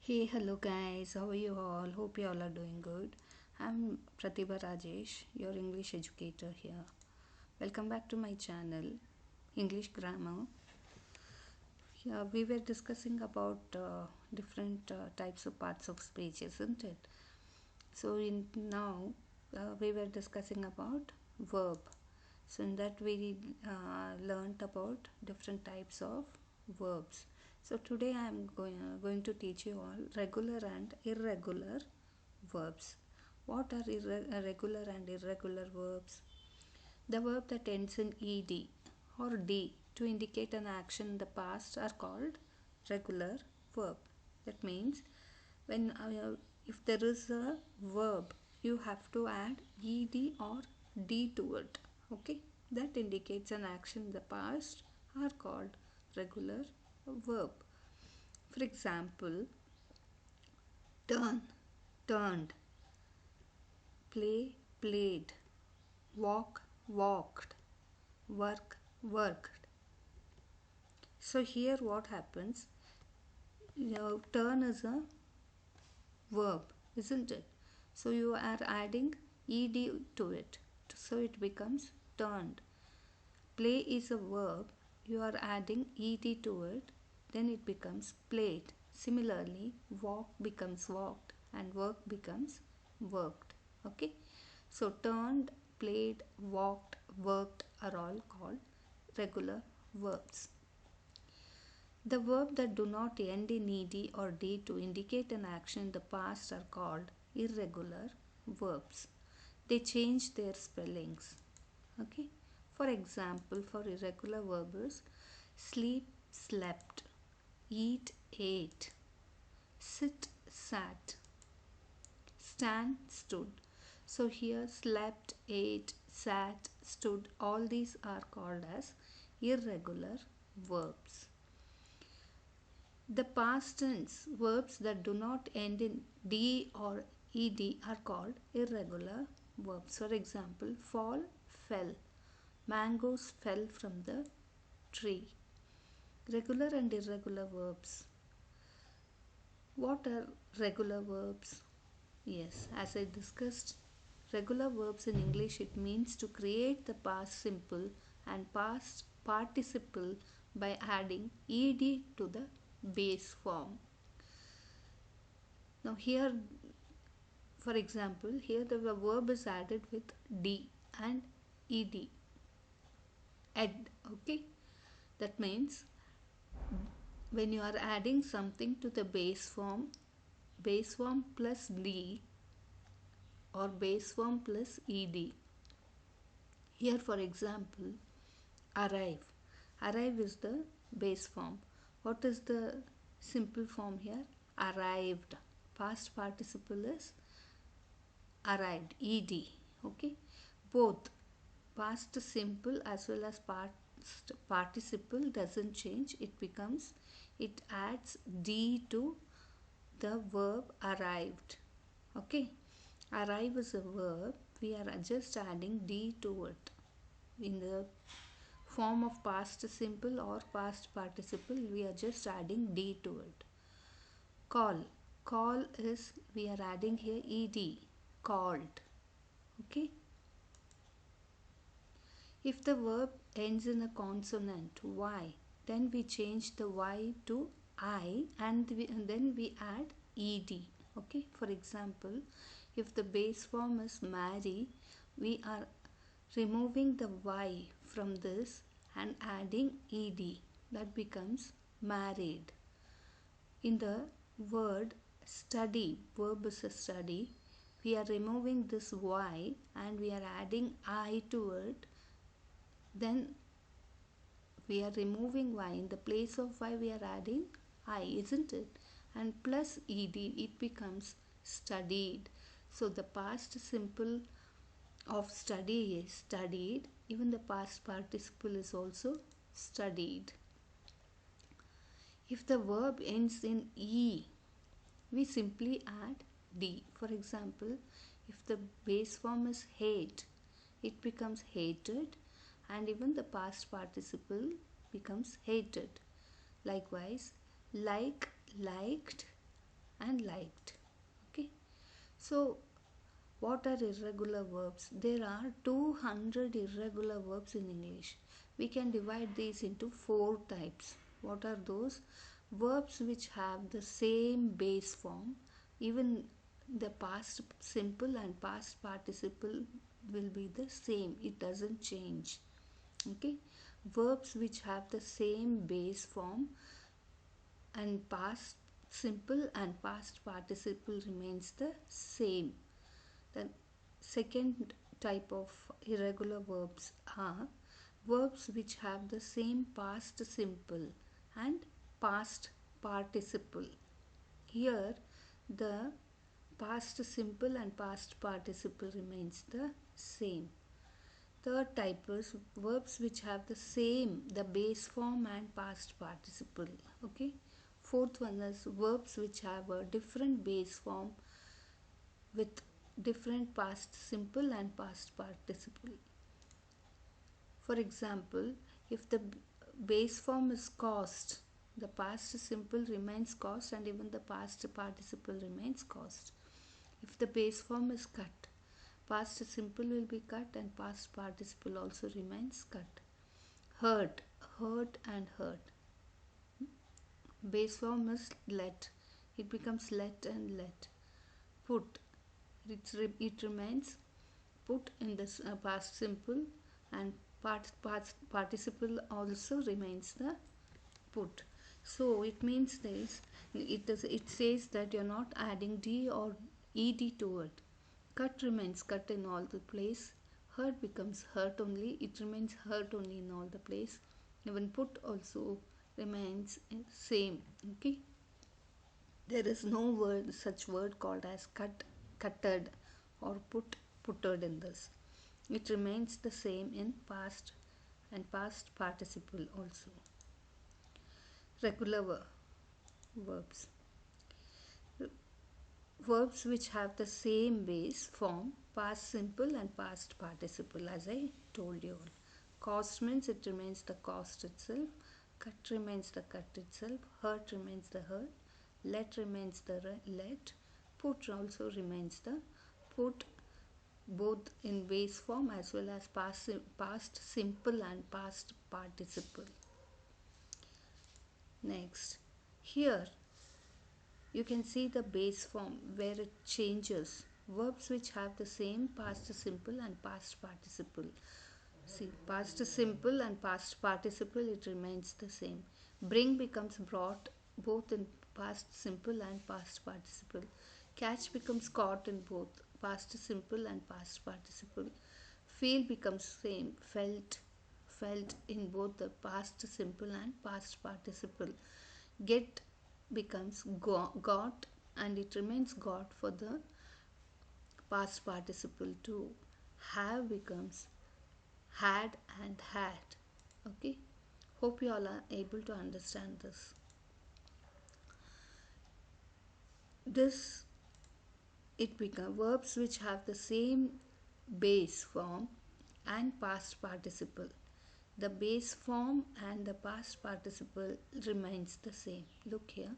Hey, hello guys, how are you all? Hope you all are doing good. I'm Pratibha Rajesh, your English educator here. Welcome back to my channel, English Grammar. Yeah, we were discussing about different types of parts of speech, isn't it? So in now we were discussing about verb. So in that we learnt about different types of verbs. So today I am going to teach you all regular and irregular verbs. What are regular and irregular verbs? The verb that ends in ed or d to indicate an action in the past are called regular verb. That means when if there is a verb, you have to add ed or d to it. Okay, that indicates an action in the past are called regular verb. For example, turn, turned, play, played, walk, walked, work, worked. So here what happens, turn is a verb, isn't it? So you are adding ed to it, so it becomes turned. Play is a verb, you are adding ed to it, then it becomes played. Similarly, walk becomes walked and work becomes worked. Okay, so turned, played, walked, worked are all called regular verbs. The verbs that do not end in ed or d to indicate an action in the past are called irregular verbs. They change their spellings. Okay. For example, for irregular verbs, sleep, slept, eat, ate, sit, sat, stand, stood. So here slept, ate, sat, stood, all these are called as irregular verbs. The past tense verbs that do not end in d or ed are called irregular verbs. For example, fall, fell. Mangoes fell from the tree. Regular and irregular verbs. What are regular verbs? Yes, as I discussed, regular verbs in English, it means to create the past simple and past participle by adding ed to the base form. Now here, for example, here the verb is added with d and ed. Ed, okay? That means when you are adding something to the base form plus d or base form plus ed. Here for example, arrive. Arrive is the base form. What is the simple form here? Arrived. Past participle is arrived, ed. Okay, both past simple as well as past participle doesn't change. It adds d to the verb arrived. Okay, arrive is a verb, we are just adding d to it in the form of past simple or past participle. We are just adding d to it. Call, call is we are adding here ed, called. Okay, if the verb ends in a consonant y, then we change the y to I and then we add ed. Okay, for example, if the base form is marry, we are removing the y from this and adding ed. That becomes married. In the word study, verb is a study, we are removing this y and we are adding I to it. Then we are removing y, in the place of y we are adding I, isn't it? And plus ed, it becomes studied. So the past simple of study is studied. Even the past participle is also studied. If the verb ends in e, we simply add d. For example, if the base form is hate, it becomes hated, and even the past participle becomes hated. Likewise, like, liked, and liked. Okay, so what are irregular verbs? There are 200 irregular verbs in English. We can divide these into 4 types. What are those? Verbs which have the same base form, even the past simple and past participle will be the same, it doesn't change. Okay, verbs which have the same base form and past simple and past participle remains the same. The second type of irregular verbs are verbs which have the same past simple and past participle. Here the past simple and past participle remains the same. Third type is verbs which have the base form and past participle. Okay. Fourth one is verbs which have a different base form with different past simple and past participle. For example, if the base form is caused, the past simple remains caused and even the past participle remains caused. If the base form is cut, past simple will be cut and past participle also remains cut. Hurt, hurt and hurt. Base form is let, it becomes let and let. Put, it remains put in this past simple and participle also remains the put. So it means this, it says that you're not adding d or ed to it. Cut remains cut in all the place. Hurt becomes hurt only, it remains hurt only in all the place. Even put also remains same. Okay, there is no such word called as cut, cutted or putted in this. It remains the same in past and past participle also. Regular verbs. Verbs which have the same base form, past simple and past participle, as I told you. Cost means it remains the cost itself. Cut remains the cut itself. Hurt remains the hurt. Let remains the let. Put also remains the put, both in base form as well as past simple and past participle. Next, here you can see the base form where it changes. Verbs which have the same past simple and past participle. See, past simple and past participle, it remains the same. Bring becomes brought, both in past simple and past participle. Catch becomes caught in both past simple and past participle. Feel becomes same, felt in both the past simple and past participle. Get becomes got and it remains got for the past participle too. Have becomes had and had. Okay, hope you all are able to understand this. It becomes verbs which have the same base form and past participle. The base form and the past participle remains the same. Look here,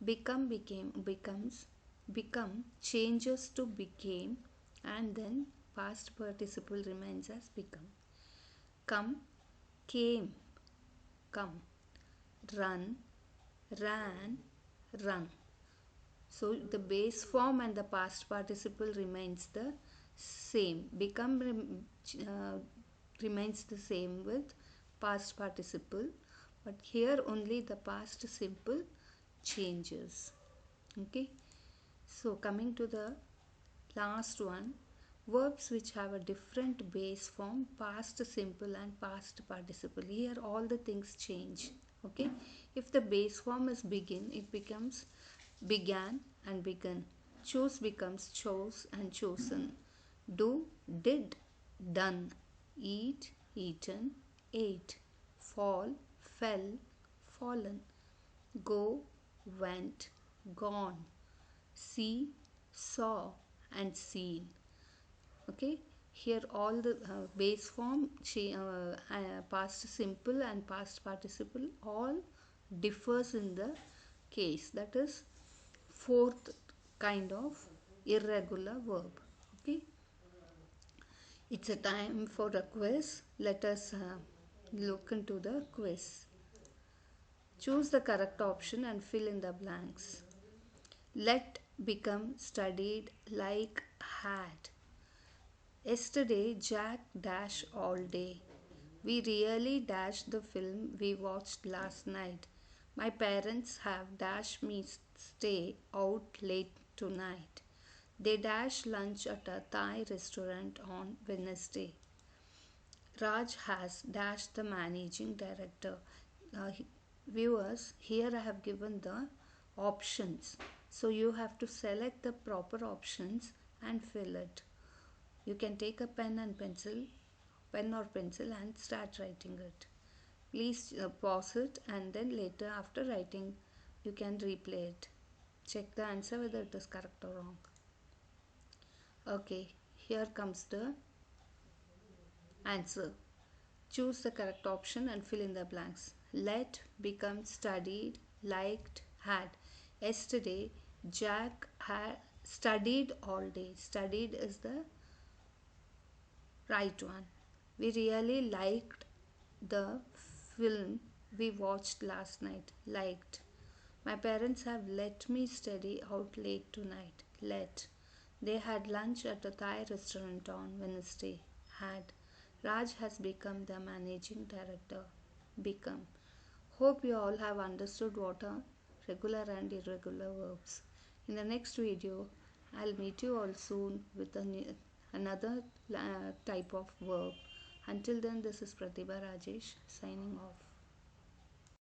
become, became, becomes, become changes to became, and then past participle remains as become. Come, came, come. Run, ran, run. So the base form and the past participle remains the same. Become remains the same with past participle, but here only the past simple changes. Okay, so coming to the last one, verbs which have a different base form, past simple and past participle. Here all the things change. Okay, if the base form is begin, it becomes began and begun. Choose becomes chose and chosen. Do, did, done. Eat, eaten, ate. Fall, fell, fallen. Go, went, gone. See, saw and seen. Okay, here all the base form, past simple and past participle all differs in the case. That is, fourth kind of irregular verb. Okay, it's a time for a quiz. Let us look into the quiz. Choose the correct option and fill in the blanks. Let become studied like had. Yesterday Jack dash all day. We really dashed the film we watched last night. My parents have dashed me stay out late tonight. They dash lunch at a Thai restaurant on Wednesday. Raj has dashed the managing director. Uh, Viewers, here I have given the options. So you have to select the proper options and fill it. You can take a pen or pencil and start writing it. Please pause it and then later after writing you can replay it. Check the answer whether it is correct or wrong. Okay, here comes the answer. Choose the correct option and fill in the blanks. Let become studied, liked, had. Yesterday, Jack had studied all day. Studied is the right one. We really liked the film we watched last night. Liked. My parents have let me study out late tonight. Let. They had lunch at a Thai restaurant on Wednesday. Had. Raj has become the managing director. Become. Hope you all have understood what are regular and irregular verbs. In the next video, I'll meet you all soon with another type of verb. Until then, this is Pratibha Rajesh signing off.